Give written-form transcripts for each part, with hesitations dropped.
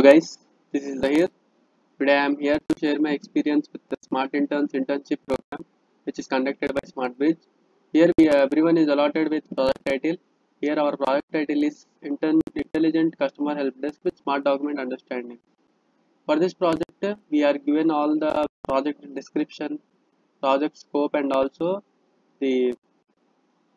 guys, this is Zahir. Today I am here to share my experience with the Smart Interns internship program which is conducted by SmartBridge. Here everyone is allotted with project title. Here our project title is Intelligent Customer Help Desk with Smart Document Understanding. For this project we are given all the project description, project scope and also the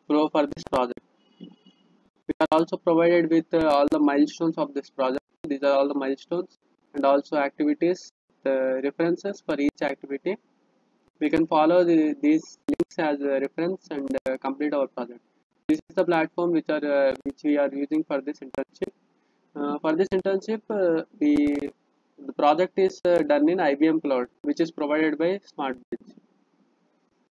flow for this project. We are also provided with all the milestones of this project. These are all the milestones and also activities, the references for each activity. We can follow these links as a reference and complete our project. This is the platform which we are using for this internship. For this internship, the project is done in IBM Cloud, which is provided by SmartBridge.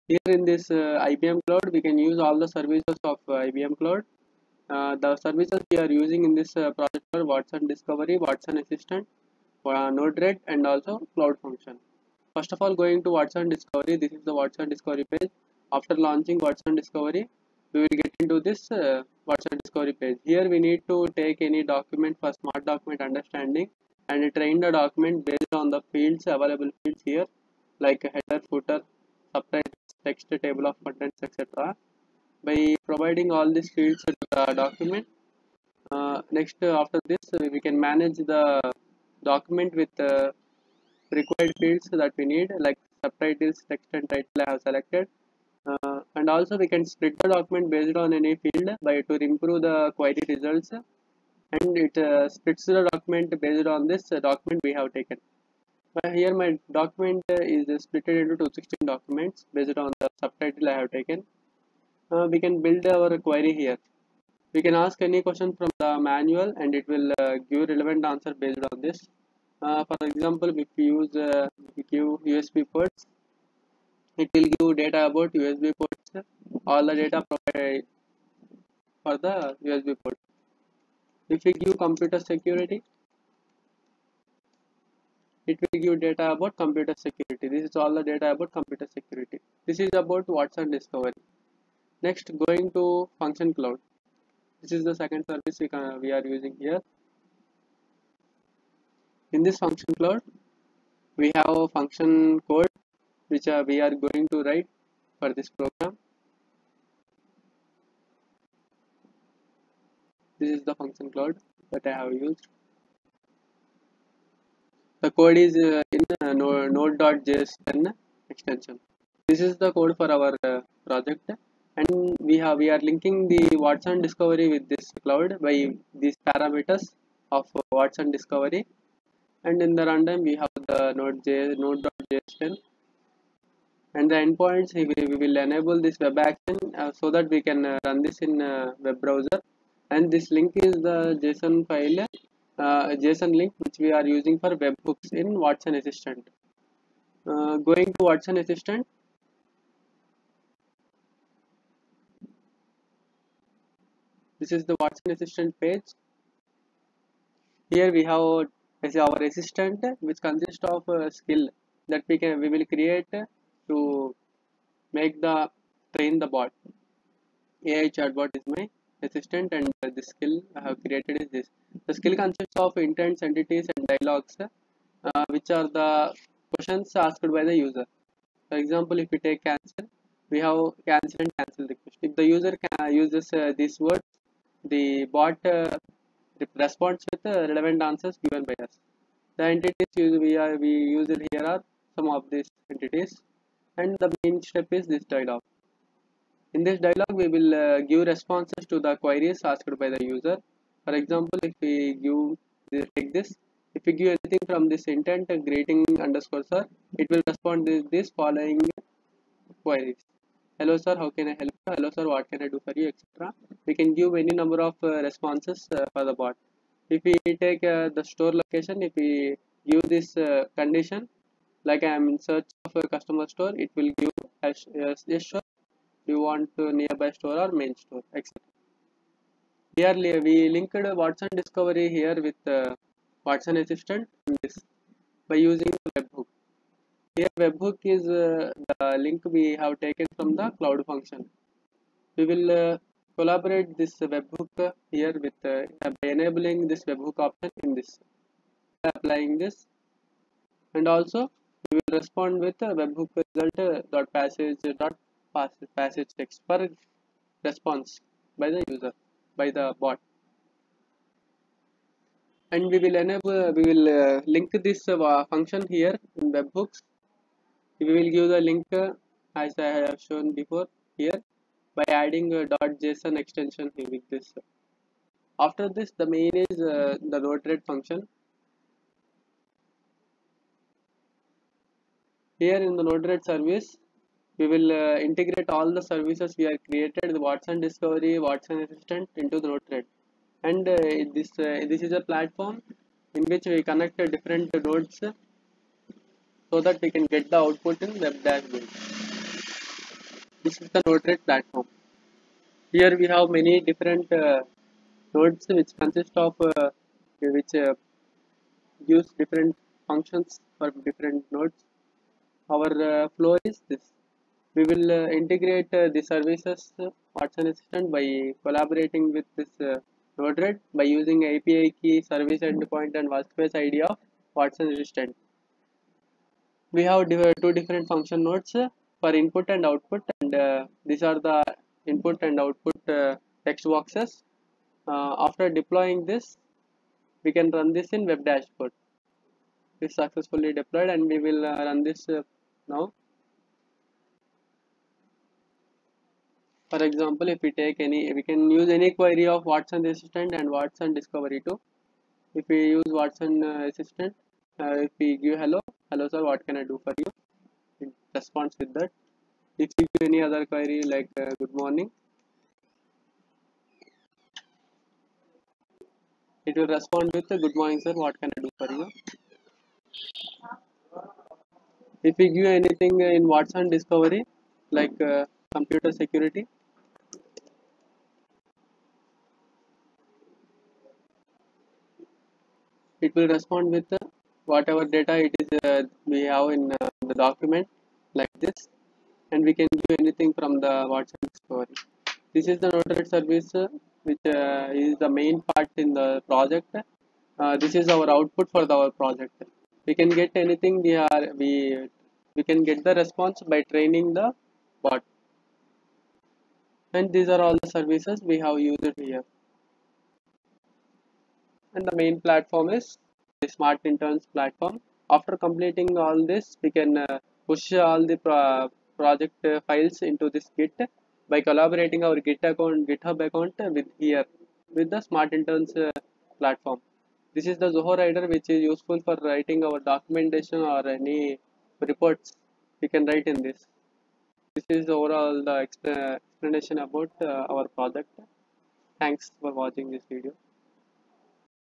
Here in this IBM Cloud, we can use all the services of IBM Cloud. The services we are using in this project are Watson Discovery, Watson Assistant, Node-RED and also Cloud Function. First of all, going to Watson Discovery, this is the Watson Discovery page. After launching Watson Discovery, we will get into this Watson Discovery page. Here we need to take any document for Smart Document Understanding and train the document based on the fields, available fields here, like header, footer, subtitles, text, table of contents, etc. By providing all these fields to the document, after this we can manage the document with required fields that we need, like subtitles, text and title I have selected, and also we can split the document based on any field by to improve the query results, and it splits the document based on this document we have taken. Here my document is split into 216 documents based on the subtitle I have taken. We can build our query here. We can ask any question from the manual and it will give relevant answer based on this. For example, if we give USB ports, it will give data about USB ports, all the data provided for the USB port. If we give computer security, it will give data about computer security. This is all the data about computer security. This is about Watson Discovery. Next, going to Function Cloud. This is the second service we are using here. In this Function Cloud, we have a function code which we are going to write for this program. This is the Function Cloud that I have used. The code is in node.js10 extension. This is the code for our project, and we are linking the Watson Discovery with this cloud by these parameters of Watson Discovery, and in the runtime we have the node.js10, and the endpoints we will enable this web action so that we can run this in web browser, and this link is the JSON file, JSON link which we are using for webhooks in Watson Assistant. Going to Watson Assistant, this is the Watson Assistant page. Here we have our assistant, which consists of a skill that we will create to make the train the bot. AI chatbot is my assistant, and the skill I have created is this. The skill consists of intents, entities, and dialogues, which are the questions asked by the user. For example, if we take cancel, we have cancel and cancel request. If the user uses this word, the bot responds with relevant answers given by us. The entities we use it here are some of these entities, and the main step is this dialog. In this dialog, we will give responses to the queries asked by the user. For example, if we take this, if we give anything from this intent greeting underscore sir, it will respond this following queries. Hello sir, how can I help you? Hello sir, what can I do for you, etc. We can give any number of responses for the bot. If we take the store location, if we give this condition, like I am in search of a customer store, it will give yes sure, do you want nearby store or main store, etc. Here we linked Watson Discovery here with Watson Assistant in this by using the webhook. Here webhook is the link we have taken from the cloud function. We will collaborate this webhook here with by enabling this webhook option in this. applying this, and also we will respond with a webhook result dot passage text per response by the user, by the bot. And we will link this function here in webhooks. We will give the link as I have shown before here by adding a .json extension here with this. After this, the main is the Node-RED function. Here in the Node-RED service, we will integrate all the services we have created, the Watson Discovery, Watson Assistant into the Node-RED. And this is a platform in which we connect different nodes so that we can get the output in web dashboard. This is the Node-RED platform. Here we have many different nodes which consist of which use different functions for different nodes. Our flow is this. We will integrate the services Watson Assistant by collaborating with this Node-RED by using API key, service endpoint, and workspace ID of Watson Assistant. We have two different function nodes for input and output, and these are the input and output text boxes. After deploying this, we can run this in web dashboard. This successfully deployed, and we will run this now. For example, if we take we can use any query of Watson Assistant and Watson Discovery too. If we use Watson Assistant, if we give hello sir, what can I do for you? It responds with that. If you give any other query like good morning, it will respond with good morning sir, what can I do for you? If we give anything in Watson Discovery like computer security, it will respond with whatever data it is we have in the document like this, and we can give anything from the Watson Discovery. This is the Node-RED service which is the main part in the project. This is our output for our project. We can get anything we can get the response by training the bot. And these are all the services we have used here. And the main platform is the Smart Interns platform. After completing all this, we can push all the project files into this Git by collaborating our GitHub account with here with the Smart Interns platform. This is the Zoho Rider, which is useful for writing our documentation or any reports we can write in this. This is overall the explanation about our project. Thanks for watching this video.